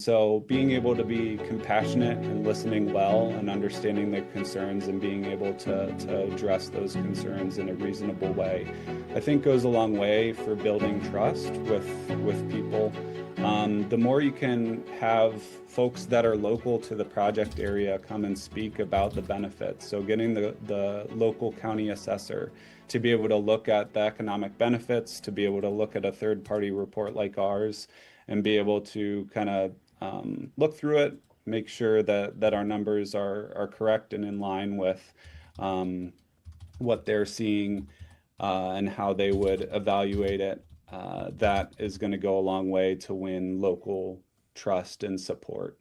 So being able to be compassionate and listening well and understanding their concerns and being able to address those concerns in a reasonable way, I think goes a long way for building trust with people. The more you can have folks that are local to the project area come and speak about the benefits. So getting the local county assessor to be able to look at the economic benefits, to be able to look at a third-party report like ours, and be able to kind of look through it, make sure that our numbers are correct and in line with what they're seeing and how they would evaluate it. That is going to go a long way to win local trust and support.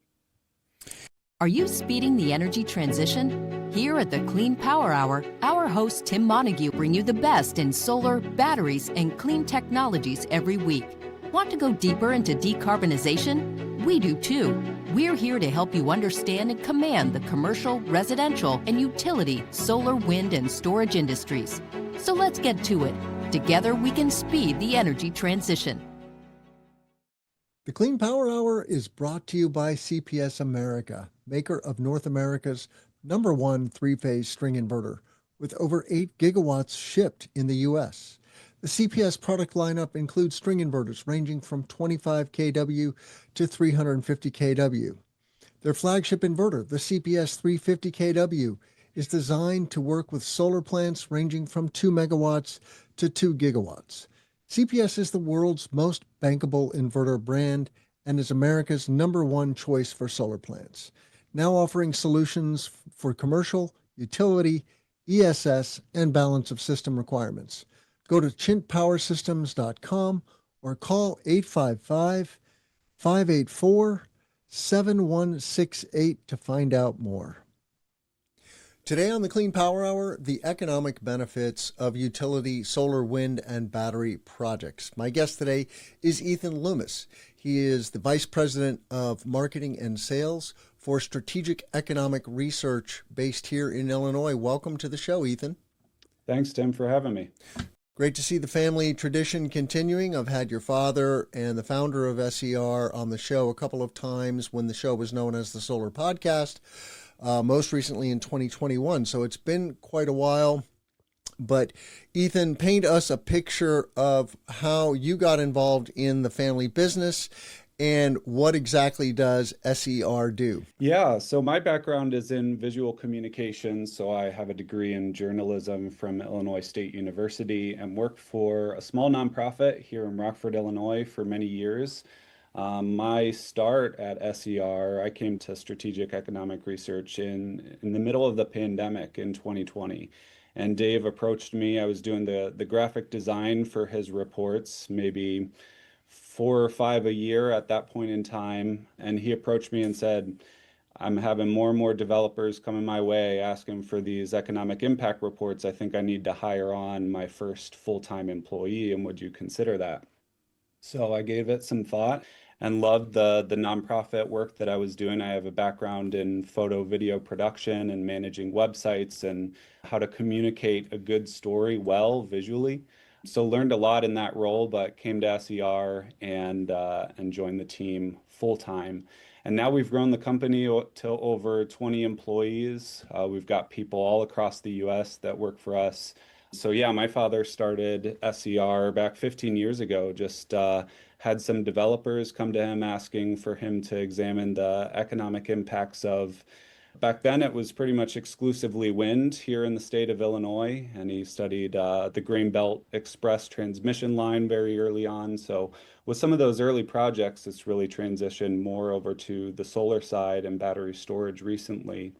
Are you speeding the energy transition? Here at the Clean Power Hour, our host Tim Montague bring you the best in solar, batteries, and clean technologies every week. Want to go deeper into decarbonization? We do too. We're here to help you understand and command the commercial, residential, and utility solar, wind, and storage industries. So let's get to it. Together we can speed the energy transition. The Clean Power Hour is brought to you by CPS America, maker of North America's #1 three-phase string inverter, with over 8 gigawatts shipped in the U.S. The CPS product lineup includes string inverters ranging from 25 kW to 350 kW. Their flagship inverter, the CPS 350 kW, is designed to work with solar plants ranging from 2 megawatts to 2 gigawatts. CPS is the world's most bankable inverter brand and is America's #1 choice for solar plants, now offering solutions for commercial, utility, ESS, and balance of system requirements. Go to chintpowersystems.com or call 855-584-7168 to find out more. Today on the Clean Power Hour, the economic benefits of utility solar, wind, and battery projects. My guest today is Ethan Loomis. He is the Vice President of Marketing and Sales for Strategic Economic Research based here in Illinois. Welcome to the show, Ethan. Thanks, Tim, for having me. Great to see the family tradition continuing. I've had your father and the founder of SER on the show a couple of times when the show was known as the Solar Podcast, most recently in 2021. So it's been quite a while. But Ethan, paint us a picture of how you got involved in the family business and what exactly does SER do? Yeah, so my background is in visual communications. So I have a degree in journalism from Illinois State University and worked for a small nonprofit here in Rockford, Illinois for many years. My start at SER, I came to strategic economic research in the middle of the pandemic in 2020. And Dave approached me. I was doing the graphic design for his reports, maybe 4 or 5 a year at that point in time. And he approached me and said, I'm having more and more developers coming my way asking for these economic impact reports. I think I need to hire on my first full-time employee, and would you consider that? So I gave it some thought and loved the nonprofit work that I was doing. I have a background in photo video production and managing websites and how to communicate a good story well visually. So learned a lot in that role, but came to SER and joined the team full time. And now we've grown the company to over 20 employees. We've got people all across the U.S. that work for us. So yeah, my father started SER back 15 years ago, just had some developers come to him asking for him to examine the economic impacts of, back then it was pretty much exclusively wind here in the state of Illinois, and he studied the Grain Belt Express transmission line very early on. So with some of those early projects, it's really transitioned more over to the solar side and battery storage recently.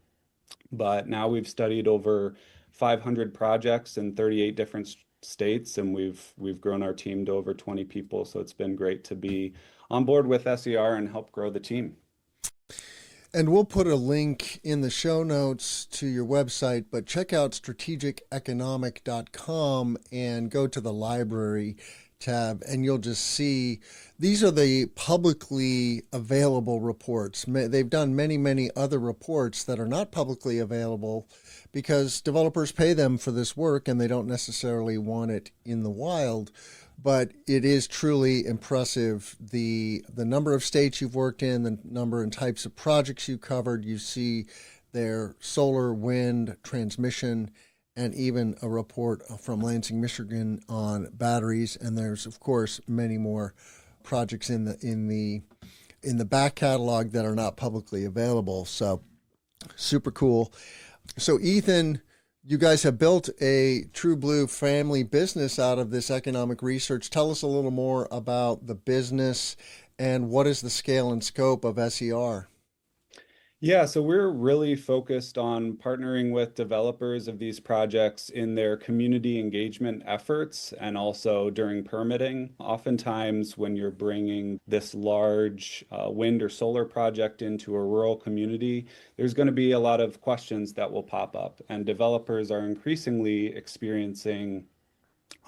But now we've studied over 500 projects in 38 different states, and we've grown our team to over 20 people. So it's been great to be on board with SER and help grow the team. And we'll put a link in the show notes to your website, but check out strategiceconomic.com and go to the library tab, and you'll just see these are the publicly available reports. They've done many other reports that are not publicly available because developers pay them for this work and they don't necessarily want it in the wild. but it is truly impressive. The number of states you've worked in, the number and types of projects you covered. You see their solar, wind, transmission, and even a report from Lansing, Michigan on batteries. And there's of course many more projects in the back catalog that are not publicly available. So super cool. So Ethan, you guys have built a true blue family business out of this economic research. Tell us a little more about the business and what is the scale and scope of SER? Yeah, so we're really focused on partnering with developers of these projects in their community engagement efforts and also during permitting. Oftentimes, when you're bringing this large wind or solar project into a rural community, there's going to be a lot of questions that will pop up, and developers are increasingly experiencing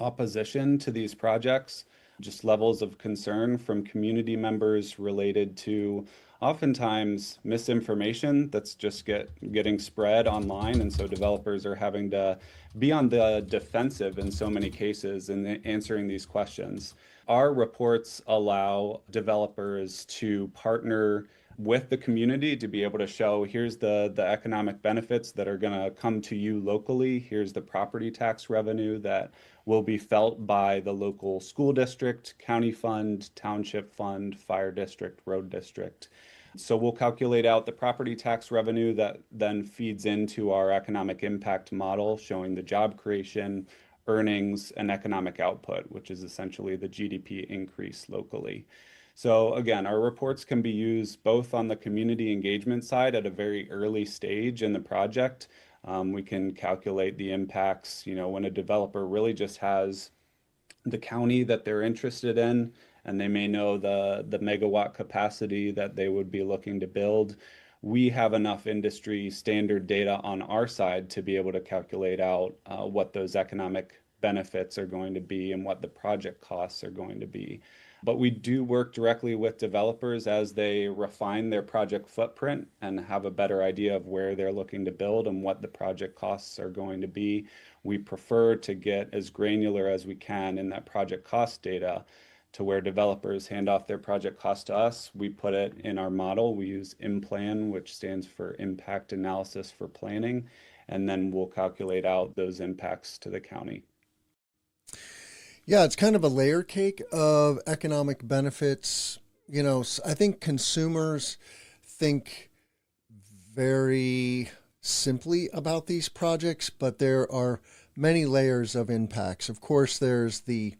opposition to these projects, just levels of concern from community members related to oftentimes misinformation that's just getting spread online. And so developers are having to be on the defensive in so many cases in answering these questions. Our reports allow developers to partner with the community to be able to show here's the economic benefits that are going to come to you locally. Here's the property tax revenue that will be felt by the local school district, county fund, township fund, fire district, road district. So we'll calculate out the property tax revenue that then feeds into our economic impact model, showing the job creation, earnings, and economic output, which is essentially the GDP increase locally. So again, our reports can be used both on the community engagement side at a very early stage in the project. We can calculate the impacts, when a developer really just has the county that they're interested in, and they may know the megawatt capacity that they would be looking to build. We have enough industry standard data on our side to be able to calculate out what those economic benefits are going to be and what the project costs are going to be. But we do work directly with developers as they refine their project footprint and have a better idea of where they're looking to build and what the project costs are going to be. We prefer to get as granular as we can in that project cost data to where developers hand off their project cost to us. We put it in our model. We use IMPLAN, which stands for Impact Analysis for Planning, and then we'll calculate out those impacts to the county. Yeah, it's kind of a layer cake of economic benefits. I think consumers think very simply about these projects, but there are many layers of impacts. Of course, there's the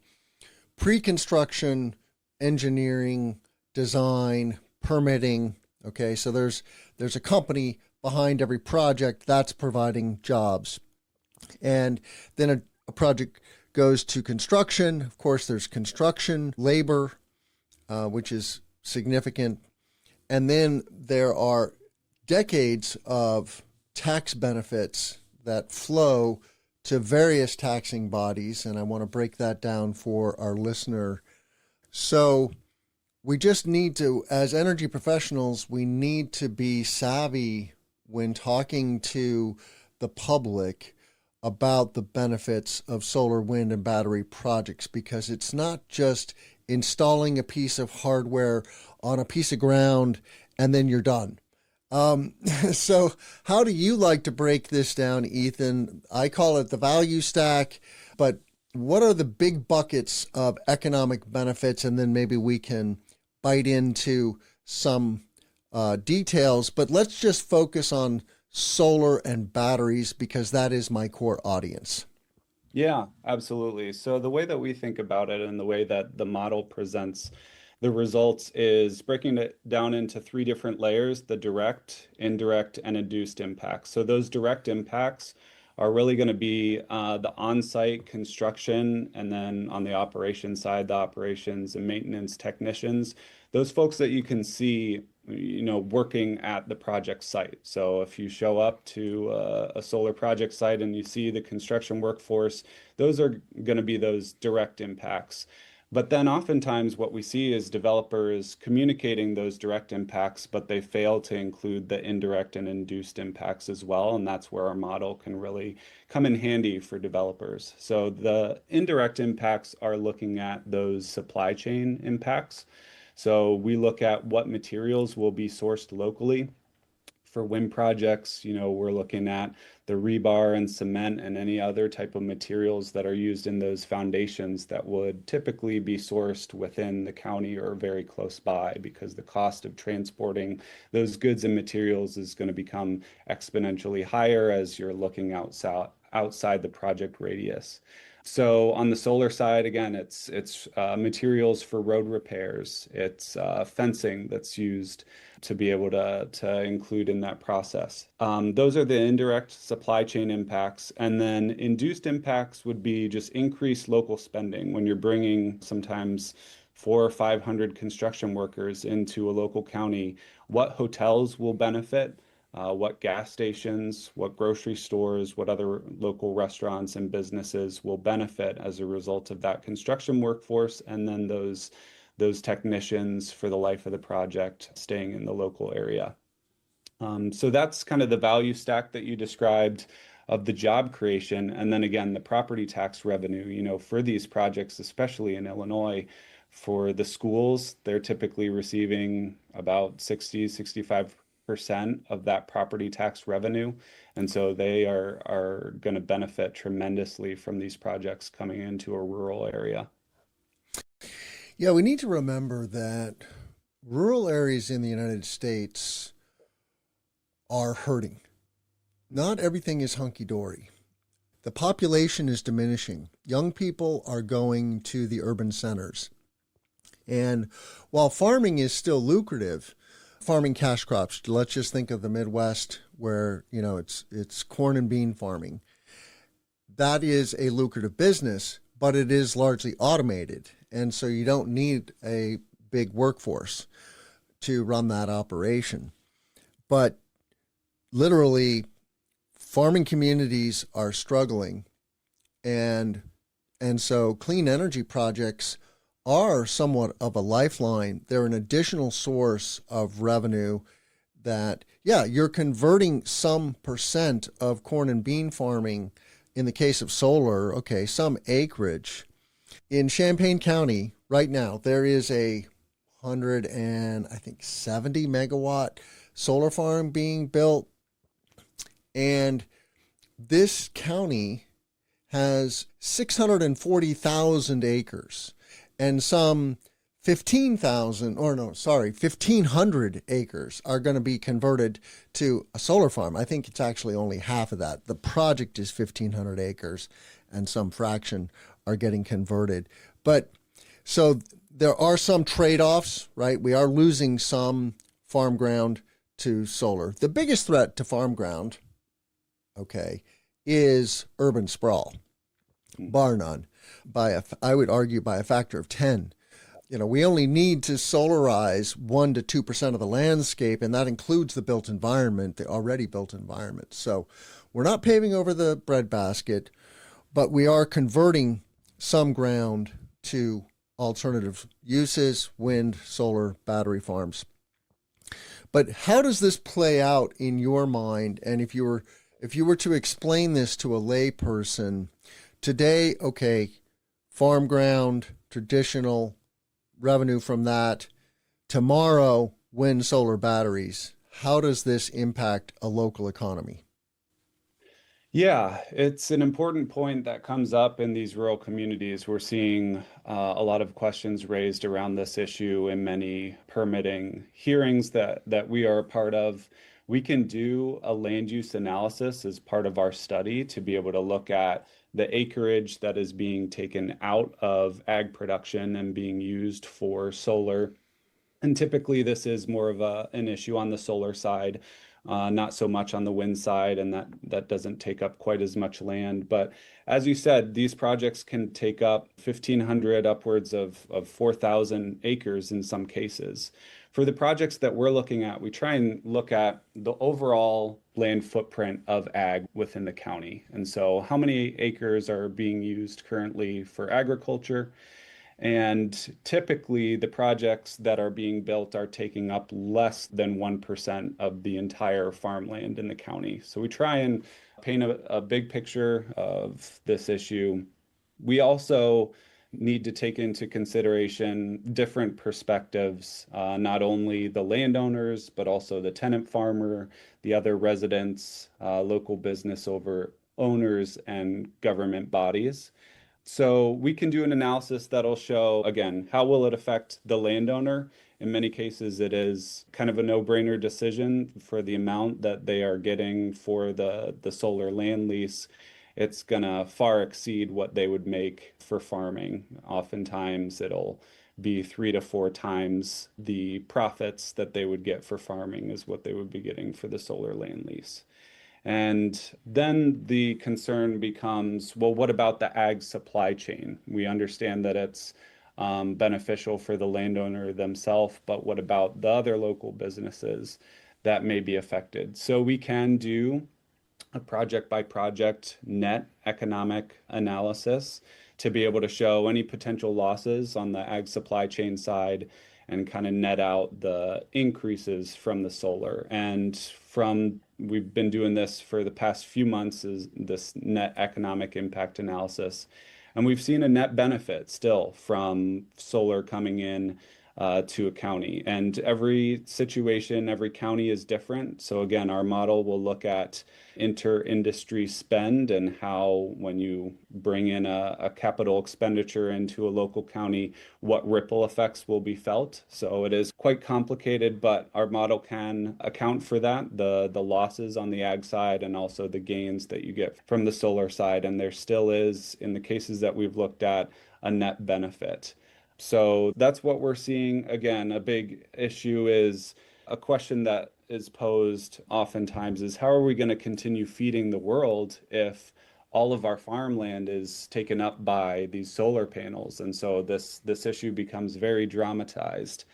pre-construction, engineering, design, permitting. Okay, so there's a company behind every project that's providing jobs. And then a project goes to construction. Of course, there's construction, labor, which is significant. And then there are decades of tax benefits that flow to various taxing bodies, and I want to break that down for our listener. So we just need to, as energy professionals, we need to be savvy when talking to the public about the benefits of solar, wind, and battery projects, because it's not just installing a piece of hardware on a piece of ground and then you're done. So how do you like to break this down, Ethan? I call it the value stack, but what are the big buckets of economic benefits? And then maybe we can bite into some details, but let's just focus on solar and batteries because that is my core audience. Yeah, absolutely. So the way that we think about it and the way that the model presents the results is breaking it down into three different layers: the direct, indirect, and induced impacts. So those direct impacts are really going to be the on-site construction, and then on the operations side, the operations and maintenance technicians, those folks that you can see working at the project site. So if you show up to a solar project site and you see the construction workforce, those are going to be those direct impacts. But then oftentimes what we see is developers communicating those direct impacts, but they fail to include the indirect and induced impacts as well. And that's where our model can really come in handy for developers. So the indirect impacts are looking at those supply chain impacts. So we look at what materials will be sourced locally. For wind projects, we're looking at the rebar and cement and any other type of materials that are used in those foundations that would typically be sourced within the county or very close by, because the cost of transporting those goods and materials is going to become exponentially higher as you're looking outside the project radius. So on the solar side, again, it's materials for road repairs. It's fencing that's used to be able to include in that process. Those are the indirect supply chain impacts. And then induced impacts would be just increased local spending when you're bringing sometimes 400 or 500 construction workers into a local county. What hotels will benefit? What gas stations, what grocery stores, what other local restaurants and businesses will benefit as a result of that construction workforce, and then those technicians for the life of the project staying in the local area. So that's kind of the value stack that you described of the job creation. And then again, the property tax revenue, for these projects, especially in Illinois, for the schools, they're typically receiving about 65% of that property tax revenue. And so they are going to benefit tremendously from these projects coming into a rural area. Yeah, we need to remember that rural areas in the United States are hurting. Not everything is hunky-dory. The population is diminishing. Young people are going to the urban centers. And while farming is still lucrative, farming cash crops, let's just think of the Midwest where, it's corn and bean farming. That is a lucrative business, but it is largely automated. And so you don't need a big workforce to run that operation. But literally, farming communities are struggling. And so clean energy projects are somewhat of a lifeline. They're an additional source of revenue that, you're converting some percent of corn and bean farming. In the case of solar, some acreage. In Champaign County right now, there is a 170 megawatt solar farm being built. And this county has 640,000 acres, and some 1,500 acres are going to be converted to a solar farm. I think it's actually only half of that. The project is 1,500 acres, and some fraction are getting converted. But so there are some trade-offs, right? We are losing some farm ground to solar. The biggest threat to farm ground, is urban sprawl, bar none. I would argue by a factor of 10. We only need to solarize 1 to 2% of the landscape, and that includes the built environment, the already built environment. So we're not paving over the breadbasket, but we are converting some ground to alternative uses, wind, solar, battery farms. But how does this play out in your mind? And if you were to explain this to a lay person today, farm ground, traditional revenue from that. Tomorrow, wind, solar, batteries. How does this impact a local economy? Yeah, it's an important point that comes up in these rural communities. We're seeing a lot of questions raised around this issue in many permitting hearings that we are a part of. We can do a land use analysis as part of our study to be able to look at the acreage that is being taken out of ag production and being used for solar. And typically this is more of an issue on the solar side, not so much on the wind side, and that doesn't take up quite as much land. But as you said, these projects can take up 1,500 upwards of 4,000 acres in some cases. For the projects that we're looking at, we try and look at the overall land footprint of ag within the county. And so how many acres are being used currently for agriculture? And typically, the projects that are being built are taking up less than 1% of the entire farmland in the county. So we try and paint a big picture of this issue. We also need to take into consideration different perspectives, not only the landowners, but also the tenant farmer, the other residents, local business owners, and government bodies. So we can do an analysis that'll show, again, how will it affect the landowner? In many cases, it is kind of a no-brainer decision for the amount that they are getting for the solar land lease. It's gonna far exceed what they would make for farming. Oftentimes, it'll be 3 to 4 times the profits that they would get for farming is what they would be getting for the solar land lease. And then the concern becomes, well, what about the ag supply chain? We understand that it's beneficial for the landowner themselves, but what about the other local businesses that may be affected? So we can do a project by project net economic analysis to be able to show any potential losses on the ag supply chain side and kind of net out the increases from the solar. And we've been doing this for the past few months, is this net economic impact analysis. And we've seen a net benefit still from solar coming in to a county. And every situation, every county is different. So again, our model will look at inter-industry spend and how, when you bring in a capital expenditure into a local county, what ripple effects will be felt. So it is quite complicated, but our model can account for that, the losses on the ag side and also the gains that you get from the solar side. And there still is, in the cases that we've looked at, a net benefit. So that's what we're seeing. Again, a big issue is a question that is posed oftentimes is how are we going to continue feeding the world if all of our farmland is taken up by these solar panels? And so this issue becomes very dramatized.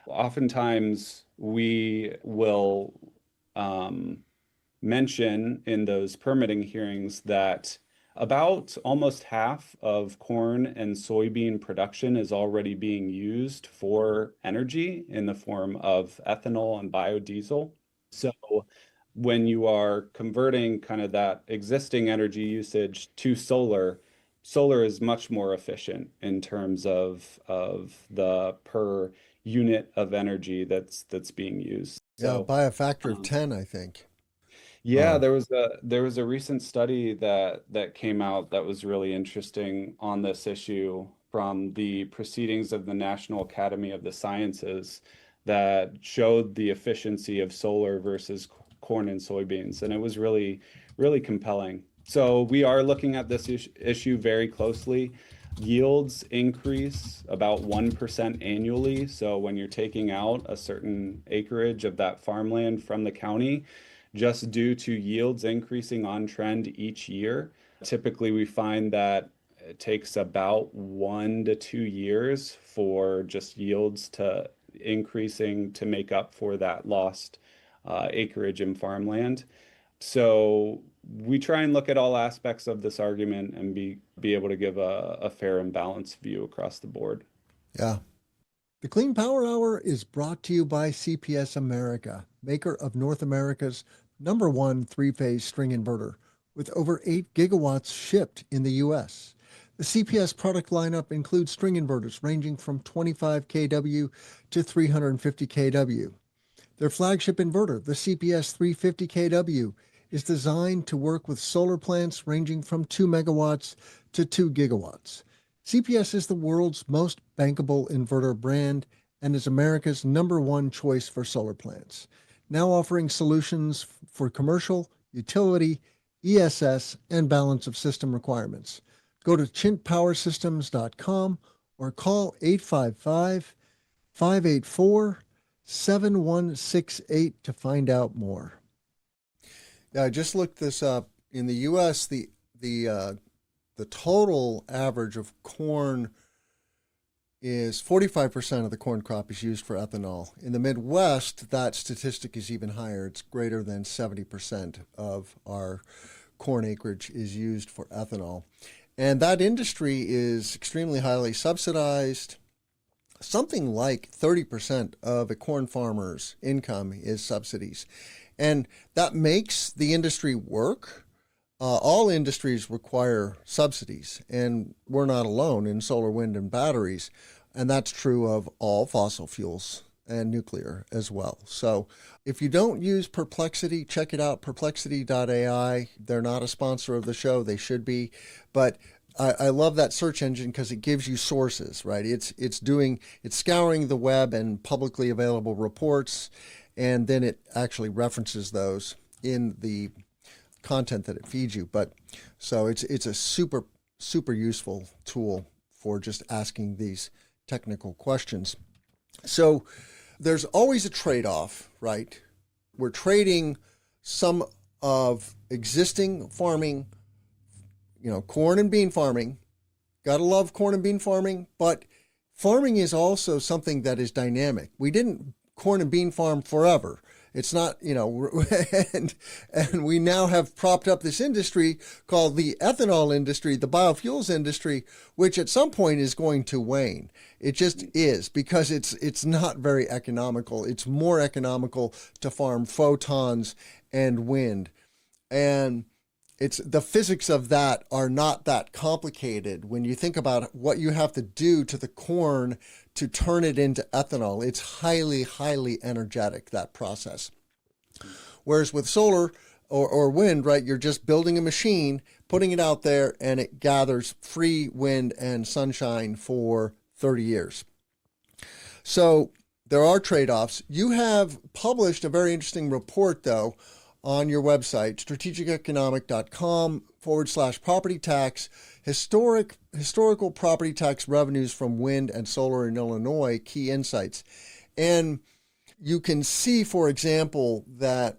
Oftentimes we will mention in those permitting hearings that about almost half of corn and soybean production is already being used for energy in the form of ethanol and biodiesel. So when you are converting kind of that existing energy usage to solar, solar is much more efficient in terms of the per unit of energy that's being used. Yeah, So by a factor of 10, I think. yeah, Uh, there was a recent study that came out that was really interesting on this issue from the Proceedings of the National Academy of the Sciences that showed the efficiency of solar versus corn and soybeans, and it was really, really compelling. So we are looking at this issue very closely. Yields increase about 1% annually. So when you're taking out a certain acreage of that farmland from the county, just due to yields increasing on trend each year. Typically, we find that it takes about 1 to 2 years for just yields to increasing to make up for that lost acreage in farmland. So we try and look at all aspects of this argument and be able to give a fair and balanced view across the board. yeah. The Clean Power Hour is brought to you by CPS America, maker of North America's #1 three-phase string inverter, with over 8 gigawatts shipped in the U.S. The CPS product lineup includes string inverters ranging from 25 kW to 350 kW. Their flagship inverter, the CPS 350 kW, is designed to work with solar plants ranging from 2 megawatts to 2 gigawatts. CPS is the world's most bankable inverter brand and is America's #1 choice for solar plants, now offering solutions for commercial, utility, ESS, and balance of system requirements. Go to chintpowersystems.com or call 855-584-7168 to find out more. Yeah, I just looked this up. In the U.S., the total average of corn is 45% of the corn crop is used for ethanol. In the Midwest, that statistic is even higher. It's greater than 70% of our corn acreage is used for ethanol. And that industry is extremely highly subsidized. Something like 30% of a corn farmer's income is subsidies. And that makes the industry work. All industries require subsidies, and we're not alone in solar, wind, and batteries. And that's true of all fossil fuels and nuclear as well. So if you don't use Perplexity, check it out, perplexity.ai. They're not a sponsor of the show. They should be. But I love that search engine because it gives you sources, right? It's scouring the web and publicly available reports, and then it actually references those in the content that it feeds you. But so it's a super useful tool for just asking these technical questions. So there's always a trade-off, right? We're trading some of existing farming, corn and bean farming. Gotta love corn and bean farming, but farming is also something that is dynamic. We didn't corn and bean farm forever. It's not, and we now have propped up this industry called the ethanol industry, the biofuels industry, which at some point is going to wane. It just is, because it's not very economical. It's more economical to farm photons and wind. And it's the physics of that are not that complicated when you think about what you have to do to the corn to turn it into ethanol. It's highly energetic, that process. Whereas with solar or wind, right, you're just building a machine, putting it out there, and it gathers free wind and sunshine for 30 years. So there are trade-offs. You have published a very interesting report, though, on your website, strategiceconomic.com/property tax, historical property tax revenues from wind and solar in Illinois, key insights. And you can see, for example, that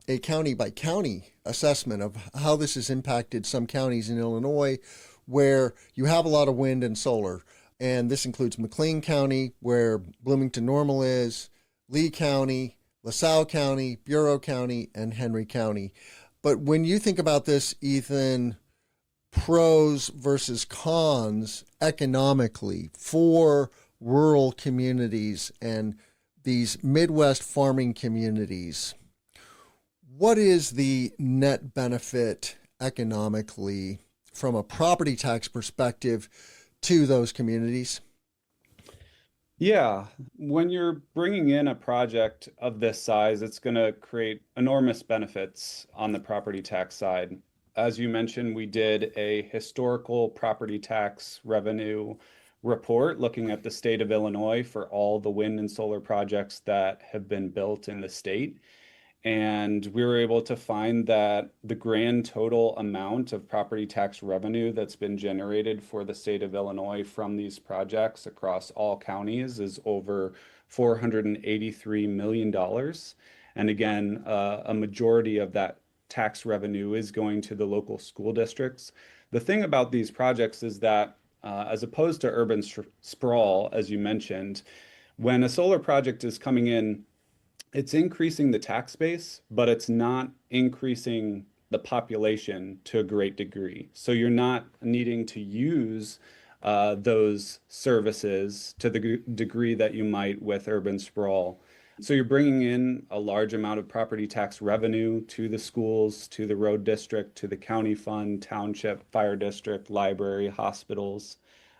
a county by county assessment of how this has impacted some counties in Illinois where you have a lot of wind and solar. And this includes McLean County, where Bloomington Normal is, Lee County, LaSalle County, Bureau County, and Henry County. But when you think about this, Ethan, pros versus cons economically for rural communities and these Midwest farming communities, what is the net benefit economically from a property tax perspective to those communities? Yeah, when you're bringing in a project of this size, it's going to create enormous benefits on the property tax side. As you mentioned, we did a historical property tax revenue report looking at the state of Illinois for all the wind and solar projects that have been built in the state. And we were able to find that the grand total amount of property tax revenue that's been generated for the state of Illinois from these projects across all counties is over $483 million. And again, a majority of that tax revenue is going to the local school districts. The thing about these projects is that as opposed to urban sprawl, as you mentioned, when a solar project is coming in, it's increasing the tax base, but it's not increasing the population to a great degree. So you're not needing to use those services to the degree that you might with urban sprawl. So you're bringing in a large amount of property tax revenue to the schools, to the road district, to the county fund, township, fire district, library, hospitals.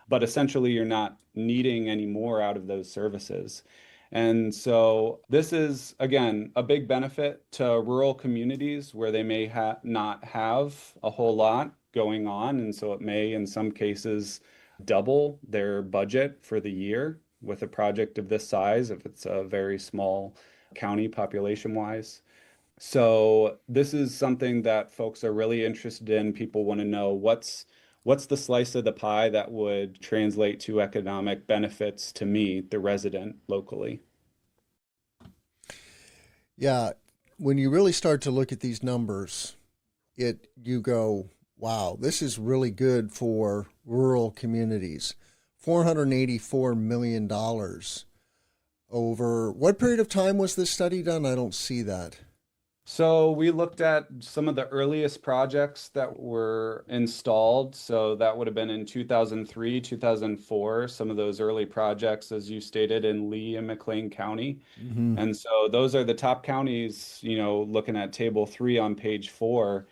But essentially, you're not needing any more out of those services. And so this is, again, a big benefit to rural communities where they may not have a whole lot going on. And so it may, in some cases, double their budget for the year with a project of this size, if it's a very small county population-wise. So this is something that folks are really interested in. People want to know what's the slice of the pie that would translate to economic benefits to me, the resident locally. Yeah, when you really start to look at these numbers, you go, wow, this is really good for rural communities. $484 million. Over what period of time was this study done? I don't see that. So we looked at some of the earliest projects that were installed. So that would have been in 2003, 2004, some of those early projects, as you stated, in Lee and McLean County. Hmm. And so those are the top counties, looking at table 3 on page 4.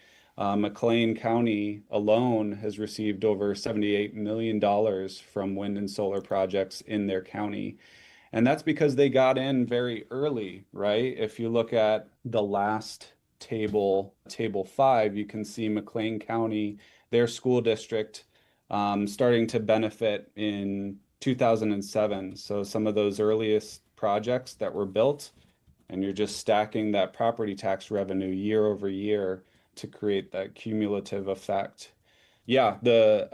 McLean County alone has received over $78 million from wind and solar projects in their county. And that's because they got in very early, right? If you look at the last table, table 5, you can see McLean County, their school district, starting to benefit in 2007. So some of those earliest projects that were built, and you're just stacking that property tax revenue year over year to create that cumulative effect. Yeah, the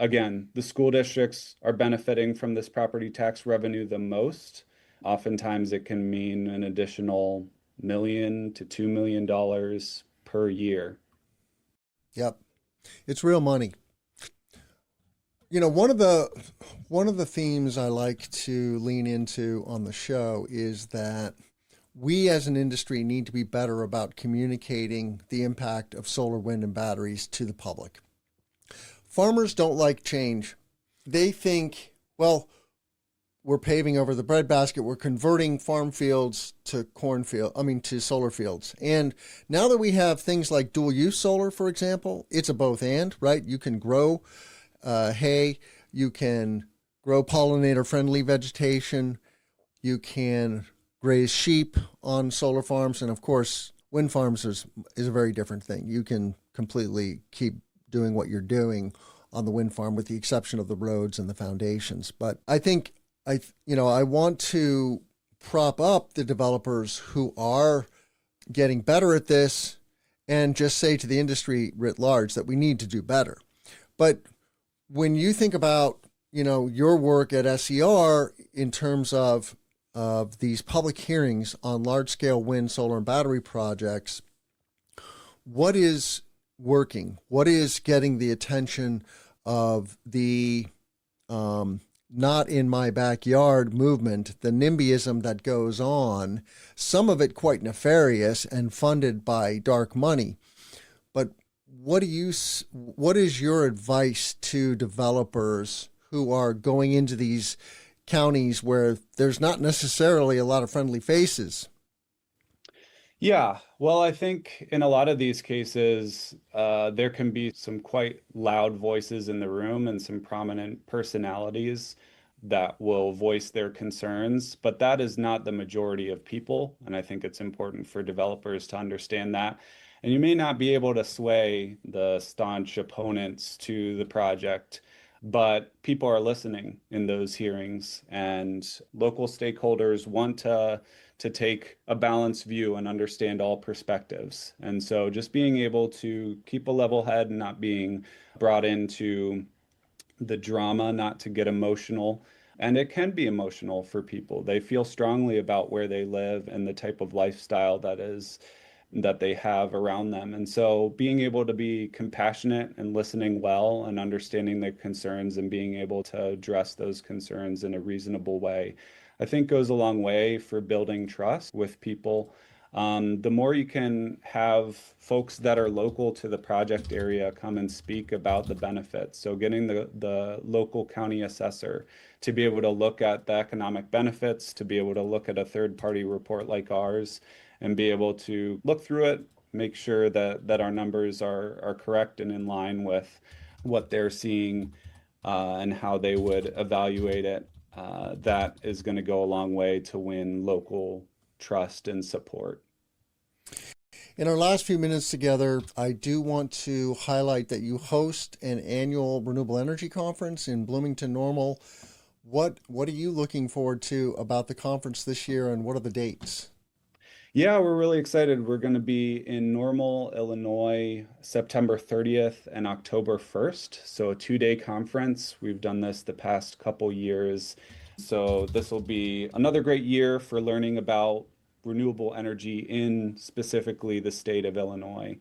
school districts are benefiting from this property tax revenue the most. Oftentimes it can mean an additional million to $2 million per year. Yep. It's real money. One of the themes I like to lean into on the show is that we as an industry need to be better about communicating the impact of solar, wind, and batteries to the public. Farmers don't like change. They think, well, we're paving over the breadbasket. We're converting farm fields to to solar fields. And now that we have things like dual use solar, for example, it's a both and, right? You can grow hay, you can grow pollinator friendly vegetation, you can graze sheep on solar farms. And of course, wind farms is a very different thing. You can completely keep doing what you're doing on the wind farm with the exception of the roads and the foundations. But I think I want to prop up the developers who are getting better at this and just say to the industry writ large that we need to do better. But when you think about, your work at SER in terms of these public hearings on large scale wind, solar, and battery projects, what is working? What is getting the attention of the not in my backyard movement, the NIMBYism that goes on, some of it quite nefarious and funded by dark money? But what is your advice to developers who are going into these counties where there's not necessarily a lot of friendly faces? Yeah, well, I think in a lot of these cases, there can be some quite loud voices in the room and some prominent personalities that will voice their concerns, but that is not the majority of people. And I think it's important for developers to understand that. And you may not be able to sway the staunch opponents to the project, but people are listening in those hearings, and local stakeholders want to take a balanced view and understand all perspectives. And so just being able to keep a level head and not being brought into the drama, not to get emotional. And it can be emotional for people. They feel strongly about where they live and the type of lifestyle that they have around them. And so being able to be compassionate and listening well and understanding their concerns and being able to address those concerns in a reasonable way, I think goes a long way for building trust with people. The more you can have folks that are local to the project area come and speak about the benefits. So getting the local county assessor to be able to look at the economic benefits, to be able to look at a third-party report like ours and be able to look through it, make sure that our numbers are correct and in line with what they're seeing and how they would evaluate it. That is going to go a long way to win local trust and support. In our last few minutes together, I do want to highlight that you host an annual renewable energy conference in Bloomington Normal. What are you looking forward to about the conference this year, and what are the dates? Yeah, we're really excited. We're going to be in Normal, Illinois, September 30th and October 1st. So a 2-day conference. We've done this the past couple years. So this will be another great year for learning about renewable energy in specifically the state of Illinois.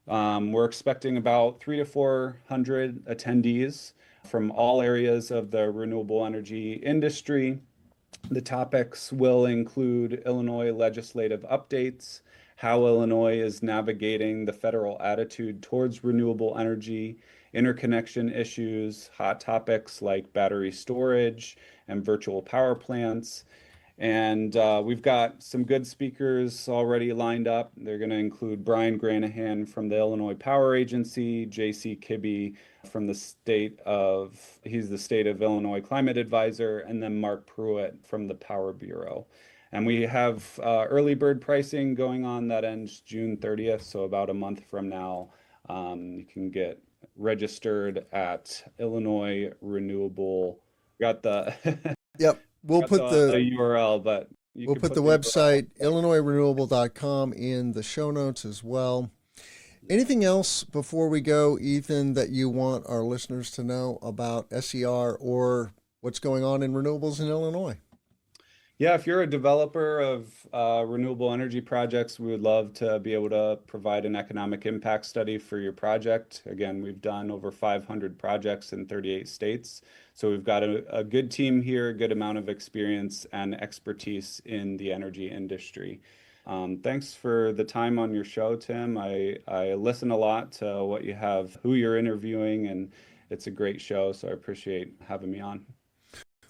We're expecting about 300 to 400 attendees from all areas of the renewable energy industry. The topics will include Illinois legislative updates, how Illinois is navigating the federal attitude towards renewable energy, interconnection issues, hot topics like battery storage and virtual power plants. And we've got some good speakers already lined up. They're going to include Brian Granahan from the Illinois Power Agency, J.C. Kibbe from he's the state of Illinois climate advisor, and then Mark Pruitt from the Power Bureau. And we have early bird pricing going on that ends June 30th, so about a month from now. You can get registered at Illinois Renewable. Got the Yep. We'll put the URL, but we'll put the website illinoisrenewable.com in the show notes as well. Anything else before we go, Ethan, that you want our listeners to know about SER or what's going on in renewables in Illinois? Yeah, if you're a developer of renewable energy projects, we would love to be able to provide an economic impact study for your project. Again, we've done over 500 projects in 38 states. So we've got a good team here, a good amount of experience and expertise in the energy industry. Thanks for the time on your show, Tim. I listen a lot to what you have, who you're interviewing, and it's a great show. So I appreciate having me on.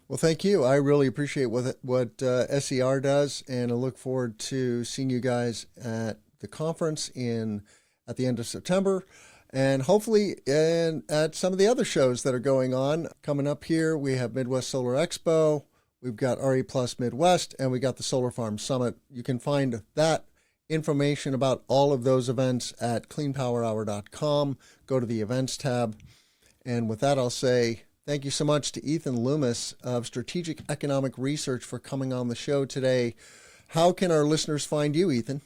Well, thank you. I really appreciate what SER does, and I look forward to seeing you guys at the conference at the end of September, and hopefully at some of the other shows that are going on. Coming up here, we have Midwest Solar Expo, we've got RE Plus Midwest, and we got the Solar Farm Summit. You can find that information about all of those events at cleanpowerhour.com. Go to the events tab. And with that, I'll say thank you so much to Ethan Loomis of Strategic Economic Research for coming on the show today. How can our listeners find you, Ethan?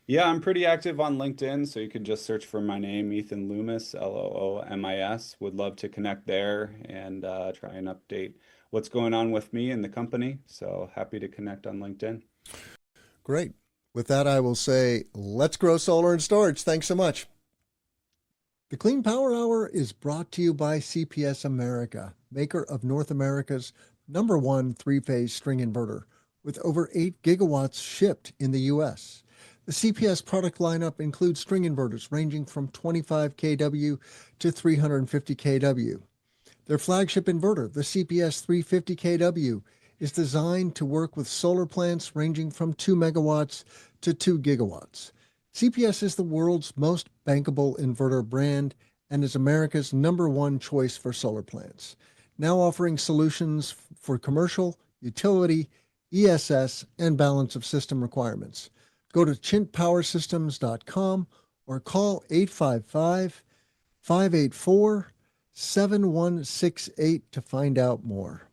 Yeah, I'm pretty active on LinkedIn, so you can just search for my name, Ethan Loomis, Loomis. Would love to connect there and try and update what's going on with me and the company. So happy to connect on LinkedIn. Great. With that, I will say, let's grow solar and storage. Thanks so much. The Clean Power Hour is brought to you by CPS America, maker of North America's #1 three-phase string inverter, with over 8 gigawatts shipped in the U.S. The CPS product lineup includes string inverters ranging from 25 kW to 350 kW. Their flagship inverter, the CPS 350 kW, is designed to work with solar plants ranging from 2 megawatts to 2 gigawatts. CPS is the world's most bankable inverter brand and is America's #1 choice for solar plants, now offering solutions for commercial, utility, ESS, and balance of system requirements. Go to chintpowersystems.com or call 855-584-7168 to find out more.